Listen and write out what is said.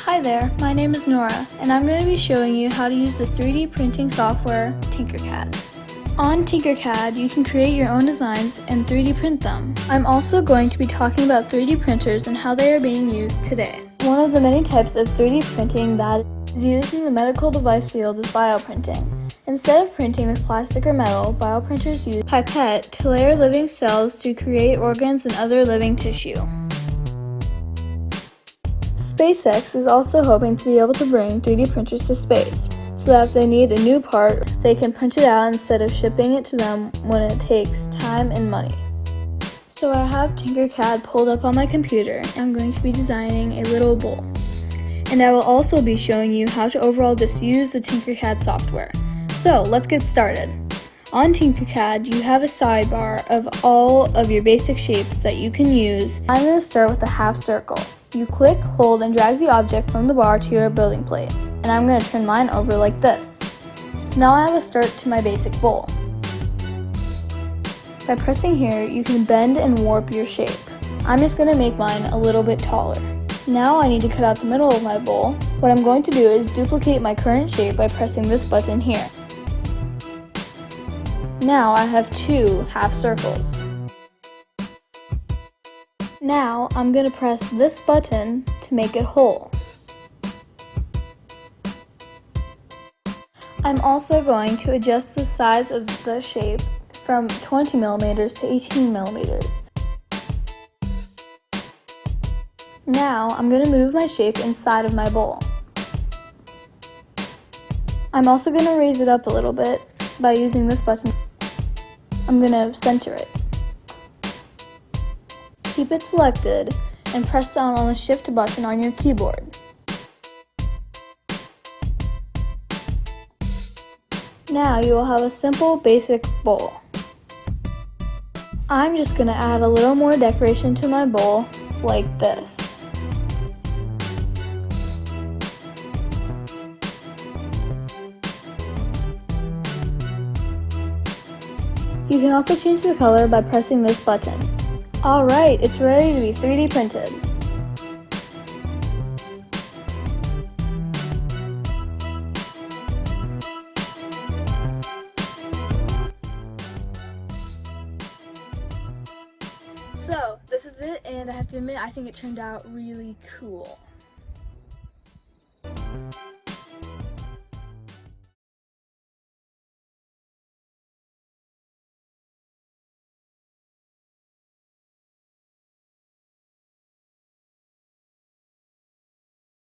Hi there, my name is Nora, and I'm going to be showing you how to use the 3D printing software Tinkercad. On Tinkercad, you can create your own designs and 3D print them. I'm also going to be talking about 3D printers and how they are being used today. One of the many types of 3D printing that is used in the medical device field is bioprinting. Instead of printing with plastic or metal, bioprinters use pipette to layer living cells to create organs and other living tissue. SpaceX is also hoping to be able to bring 3D printers to space, so that if they need a new part, they can print it out instead of shipping it to them when it takes time and money. So I have Tinkercad pulled up on my computer, and I'm going to be designing a little bowl. And I will also be showing you how to overall just use the Tinkercad software. So let's get started. On Tinkercad, you have a sidebar of all of your basic shapes that you can use. I'm going to start with a half circle. You click, hold, and drag the object from the bar to your building plate, and I'm going to turn mine over like this. So now I have a start to my basic bowl. By pressing here, you can bend and warp your shape. I'm just going to make mine a little bit taller. Now I need to cut out the middle of my bowl. What I'm going to do is duplicate my current shape by pressing this button here. Now I have two half circles. Now I'm going to press this button to make it whole. I'm also going to adjust the size of the shape from 20 millimeters to 18 millimeters. Now I'm going to move my shape inside of my bowl. I'm also going to raise it up a little bit by using this button. I'm going to center it. Keep it selected and press down on the Shift button on your keyboard. Now you will have a simple, basic bowl. I'm just going to add a little more decoration to my bowl, like this. You can also change the color by pressing this button. Alright, it's ready to be 3D printed. So, this is it, and I have to admit, I think it turned out really cool.